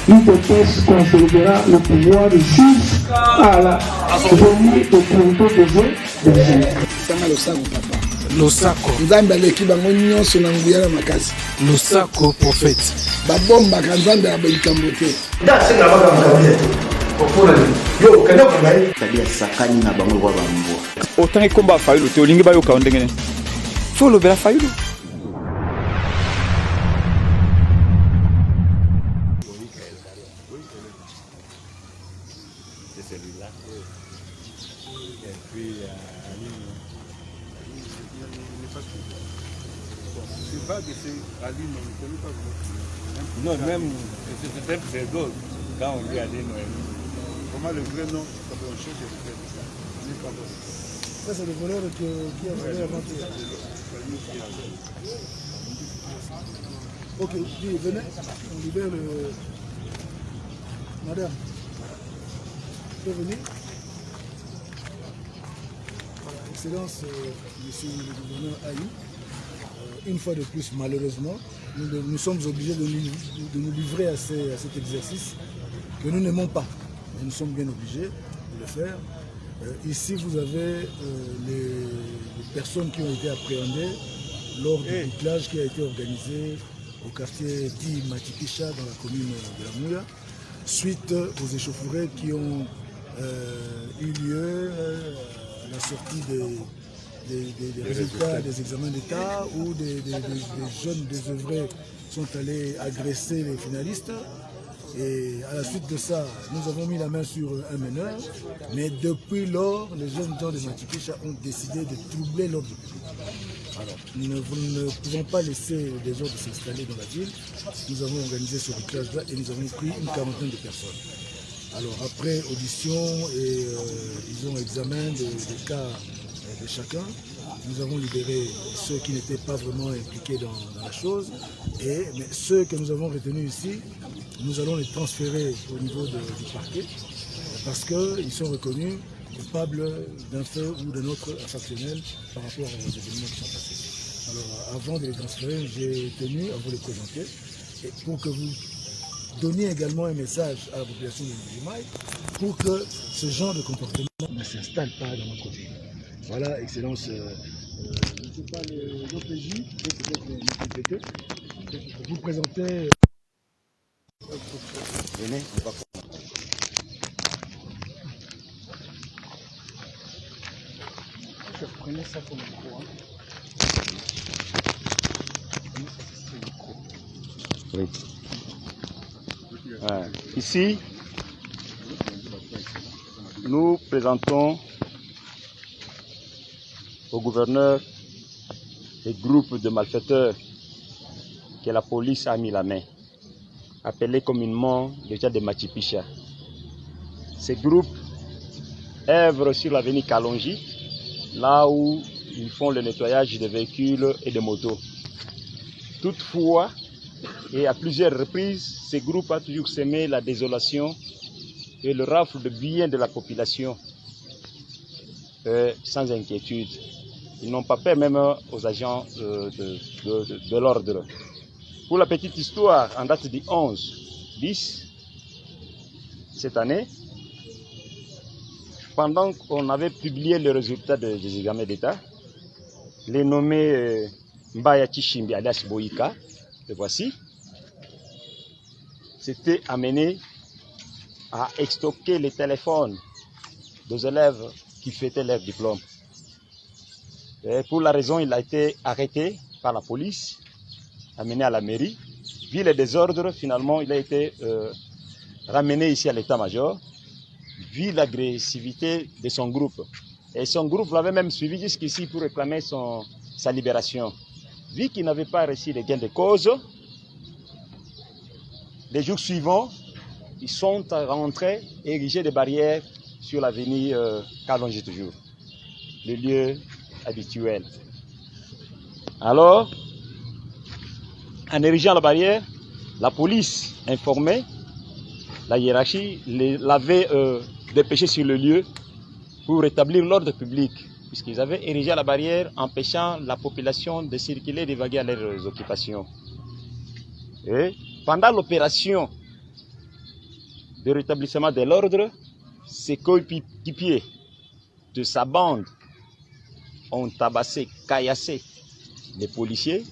l'UDPS conservera le pouvoir jusqu'à la venue au contrôle des gens. Losako nzambe aleki bango nyonso na nguya na makasi. Losako prophète babombaka nzambe abelikambo te. tabia sakani na bango kwa bambwa autant ekomba fayulu te olingi bayoka ndenge nini so olobela fayulu Non, même, c'est un pseudo quand on dit Aline. Comment le vrai nom, ça peut changer le vrai. Ça, c'est le voleur qui a volé avant tout. Ok, venez, on libère le... Madame, vous pouvez venir. Excellence, monsieur le gouverneur Aïe, une fois de plus, malheureusement, nous sommes obligés de nous livrer à cet exercice que nous n'aimons pas. Mais nous sommes bien obligés de le faire. Ici, vous avez les personnes qui ont été appréhendées lors du bouclage qui a été organisé au quartier dit Matipicha dans la commune de la Mouya, suite aux échauffourées qui ont eu lieu à la sortie des résultats des examens d'État où des jeunes désœuvrés sont allés agresser les finalistes. Et à la suite de ça, nous avons mis la main sur un meneur, mais depuis lors, les jeunes gens de Matipicha ont décidé de troubler l'ordre public. Alors, nous ne pouvons pas laisser les ordres s'installer dans la ville. Nous avons organisé ce bouclage-là et nous avons pris une quarantaine de personnes. Alors après audition et disons examen des cas de chacun, nous avons libéré ceux qui n'étaient pas vraiment impliqués dans la chose, mais ceux que nous avons retenus ici, nous allons les transférer au niveau du parquet parce qu'ils sont reconnus coupables d'un fait ou d'un autre infractionnel par rapport aux événements qui sont passés. Alors avant de les transférer, j'ai tenu à vous les présenter et pour que vous donniez également un message à la population de Mbujimaï pour que ce genre de comportement ne s'installe pas dans notre ville. Voilà, Excellence, je ne sais pas l'OPJ, peut-être le PPT, vous présentez... Venez, on va Prenez ça comme micro. Oui. Ici, nous présentons au gouverneur des groupes de malfaiteurs que la police a mis la main, appelés communément déjà des Matipicha. Ces groupes œuvrent sur l'avenue Kalonji, là où ils font le nettoyage des véhicules et des motos. Toutefois, et à plusieurs reprises, ces groupes ont toujours semé la désolation et le rafle de biens de la population sans inquiétude. Ils n'ont pas peur même aux agents de l'ordre. Pour la petite histoire, en date du 11-10, cette année, pendant qu'on avait publié les résultats des examens d'État, les nommés Mbaya Chishimbi alias Boïka, le voici, s'était amené à extorquer les téléphones des élèves qui fêtaient leur diplôme. Et pour la raison, il a été arrêté par la police, amené à la mairie. Vu les désordres, finalement, il a été ramené ici à l'état-major, vu l'agressivité de son groupe. Et son groupe l'avait même suivi jusqu'ici pour réclamer sa libération. Vu qu'il n'avait pas reçu les gains de cause, les jours suivants, ils sont rentrés et érigés des barrières sur l'avenue Kalonji toujours, le lieu habituel. Alors, en érigeant la barrière, la police informée, la hiérarchie l'avait dépêché sur le lieu pour rétablir l'ordre public, puisqu'ils avaient érigé la barrière empêchant la population de circuler et d'évaguer à leurs occupations. Et pendant l'opération de rétablissement de l'ordre, ses coéquipiers de sa bande ont tabassé, caillassé les policiers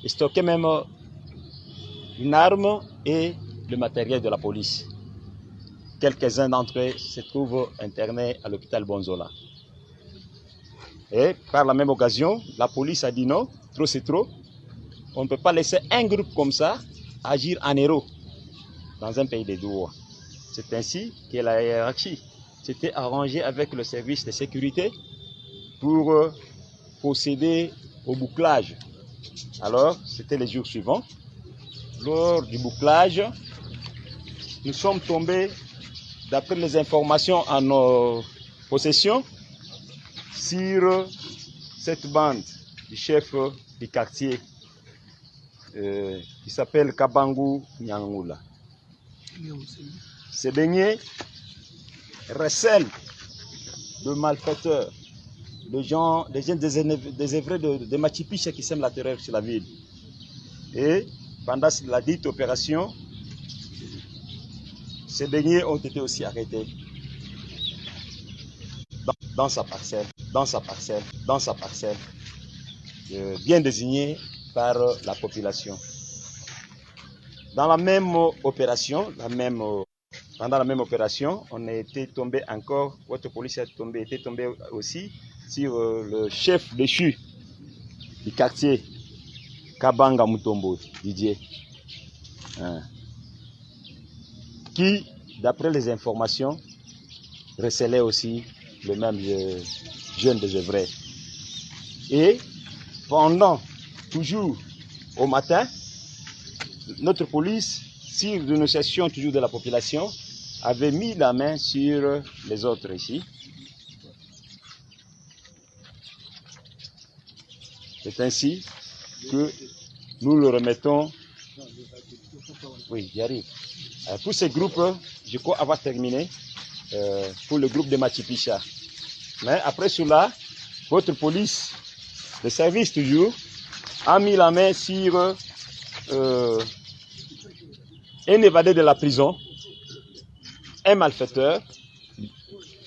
et stocké même une arme et le matériel de la police. Quelques-uns d'entre eux se trouvent internés à l'hôpital Bonzola. Et par la même occasion, la police a dit non, trop c'est trop. On ne peut pas laisser un groupe comme ça agir en héros dans un pays de droit. C'est ainsi que la hiérarchie s'était arrangée avec le service de sécurité pour procéder au bouclage. Alors, c'était les jours suivants. Lors du bouclage, nous sommes tombés, d'après les informations en nos possessions, sur cette bande du chef du quartier qui s'appelle Kabangu Nyangula. Ces beignets recèlent de malfaiteurs, des gens désœuvrés de Machipicha qui sèment la terreur sur la ville. Et pendant la dite opération, ces beignets ont été aussi arrêtés dans sa parcelle, bien désignée par la population. Dans la même opération, pendant la même opération, on a été tombé encore, votre police a été tombé aussi sur le chef déchu du quartier, Kabanga Mutombo, Didier, qui, d'après les informations, recelait aussi le même jeune désœuvré. Et pendant, toujours au matin, notre police, sur dénonciation toujours de la population, avait mis la main sur les autres ici. C'est ainsi que nous le remettons. Oui, j'y arrive. Pour ces groupes, je crois avoir terminé pour le groupe de Machipicha. Mais après cela, votre police, le service toujours, a mis la main sur un évadé de la prison, un malfaiteur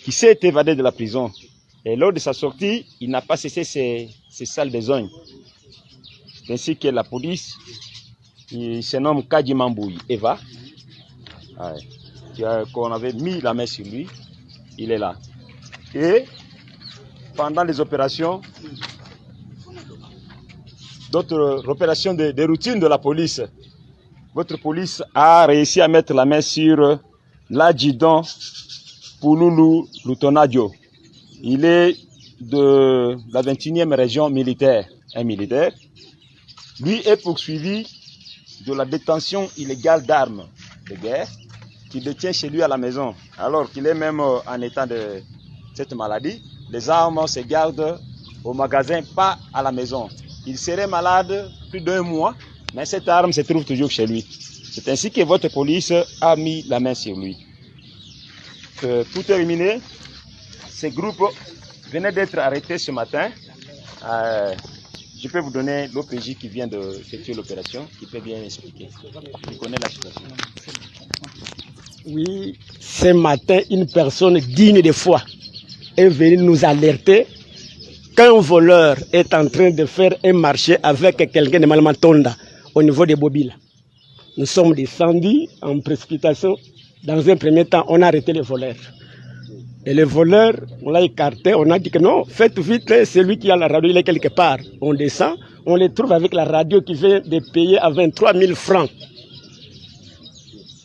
qui s'est évadé de la prison. Et lors de sa sortie, il n'a pas cessé ses sales besognes. C'est ainsi que la police, il se nomme Kadimambouy Eva, qu'on avait mis la main sur lui, il est là. Et pendant les opérations, d'autres opérations de routine de la police, votre police a réussi à mettre la main sur l'adjudant Pouloulou Lutonadio. Il est de la 21e région militaire, un militaire. Lui est poursuivi de la détention illégale d'armes de guerre qu'il détient chez lui à la maison. Alors qu'il est même en état de cette maladie, les armes se gardent au magasin, pas à la maison. Il serait malade plus d'1 mois, mais cette arme se trouve toujours chez lui. C'est ainsi que votre police a mis la main sur lui. Pour terminer, ces groupes venaient d'être arrêtés ce matin. Je peux vous donner l'OPJ qui vient d'effectuer l'opération, qui peut bien expliquer. Il connaît la situation. Oui, ce matin, une personne digne de foi est venue nous alerter qu'un voleur est en train de faire un marché avec quelqu'un de Malmatonda au niveau de Bobila. Nous sommes descendus en précipitation. Dans un premier temps, on a arrêté le voleur. Et le voleur, on l'a écarté, on a dit que non, faites vite, c'est lui qui a la radio, il est quelque part. On descend, on le trouve avec la radio qui vient de payer à 23 000 francs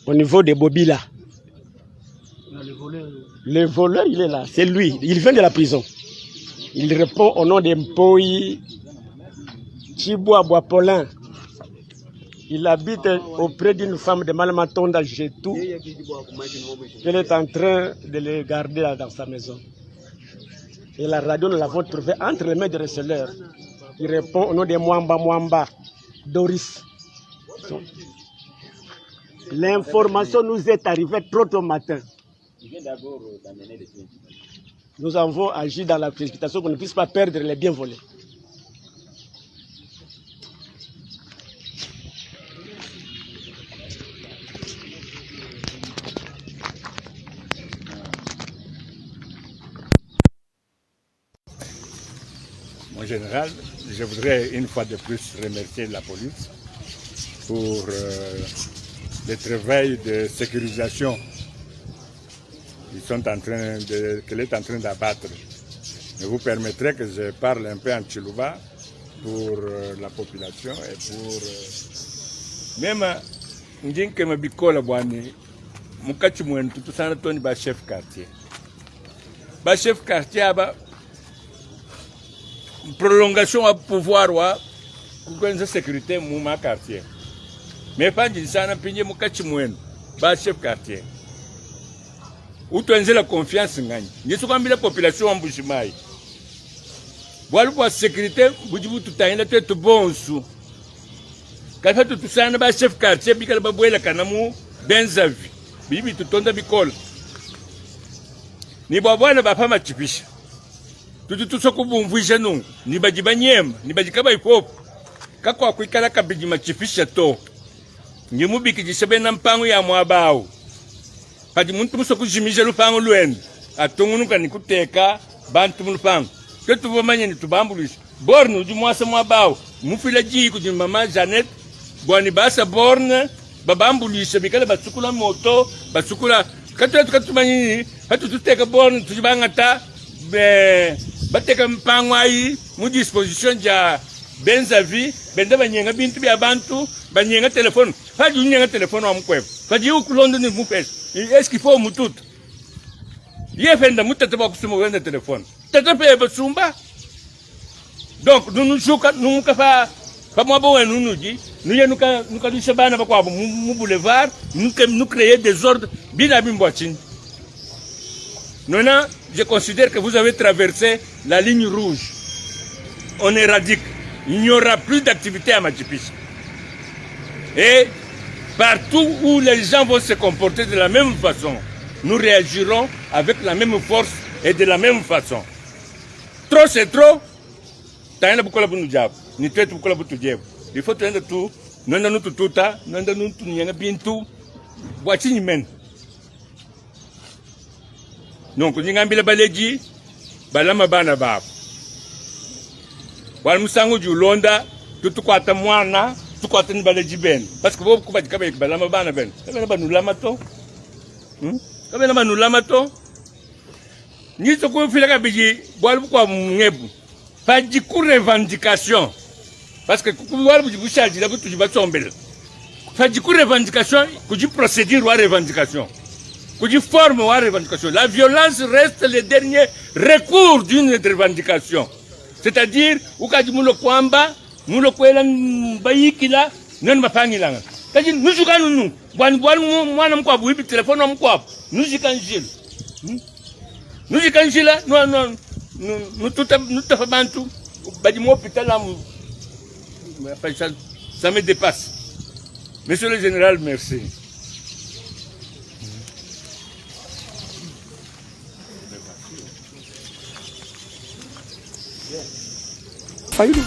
au niveau de Bobila. Le voleur, il est là, c'est lui, il vient de la prison. Il répond au nom de Mpoyi Chiboua Boapolin. Il habite auprès d'une femme de Malmatonda, Jetou. Elle est en train de le garder là dans sa maison. Et la radio, nous l'avons trouvée entre les mains de receleurs. Il répond au nom de Mwamba Doris. L'information nous est arrivée trop tôt matin. Nous avons agi dans la précipitation pour qu'on ne puisse pas perdre les biens volés. En général, je voudrais une fois de plus remercier la police pour le travail de sécurisation qu'elle est en train d'abattre. Je vous permettrai que je parle un peu en Chiluba pour la population et pour même njinke mabikola bwani mukati mwenu tutusana toni ba chef quartier. Ba chef quartier aba prolongation à pouvoir wa kukonza sécurité mu ma quartier. Mais pas sana pinye mukati mwenu ba chef quartier. Utuenze la confiance ngani. Nyesu kwambila population wa Mbushimai. Bwali kwa sécurité bujibu tutaenda tetu bonsu. Kafa tutusana ba chef quartier bikala babwela kanamu benzavi. Bibi tutonda bikola. Ni bwabwana bapama chipisha. Tututuso kubumvuisha nungu. Ni bajiba nyema, ni bajikaba ikopo. Kakwa kuikala kabijima chipisha to. Nyemubiki jisebe na mpango ya mwabao. Padi muntu muso kujimisha lupango lwenu. Atungunuka ni kuteka bantu mulupango. Ketu vomanye ni tubambulisha. Borne ujumwasa mwabao. Mufila jii kujimama Janet. Bwani basa borne. Babambulisha bikala basukula moto. Basukula. Katu manyini. Hatu tuteka borne tujibangata. Bateka mpango ayi. Mu disposition ja benzavi. Benda banyenga bintu bia bantu. Banyenga telefone. Fadi unyenga telefone wa mkwefu. Fadi ukulondo ni mufesi. Est-ce qu'il faut moutout? Il fait de moutout pour que le téléphone. Tata paye basumba. Donc nous jouons nous pas moi bon nous dit nous y nous nous sabana pas quoi mu boulevard nous créer des ordres bien à Bimboachine. Non, je considère que vous avez traversé la ligne rouge. On éradique. Il n'y aura plus d'activité à Matipis. Et partout où les gens vont se comporter de la même façon, nous réagirons avec la même force et de la même façon. Trop c'est trop. Il faut tenir tout. Nous avons tout ça. Nous avons tout bien tout. Voici une main. Donc nous avons bien balaji. Balama bana bab. Wal musangu julonda. Tout quoi ta moana. Tout quoi ta balaji ben. Parce que vous pouvez dire que balama bana ben. Comment nous lamato? Comment nous lamato? Ni ce qu'on fait la biji. Wal quoi mungebu. Pas de revendication. Parce que vous chargez la bouche, tu vas tomber. Pas de revendication, que procédure ou revendication. Que forme ou revendication. La violence reste le dernier recours d'une revendication. C'est-à-dire, ou quand tu moulo kwamba, moulo kwela bayikila, non mapangila. Quand nous jouons nous, moi n'amkwa buibi téléphone amkwa, nous y kanjil. Nous y kanjila, non. Nous tout à bantu, badimo hôpital ça me dépasse. Monsieur le général, merci. Fayulu.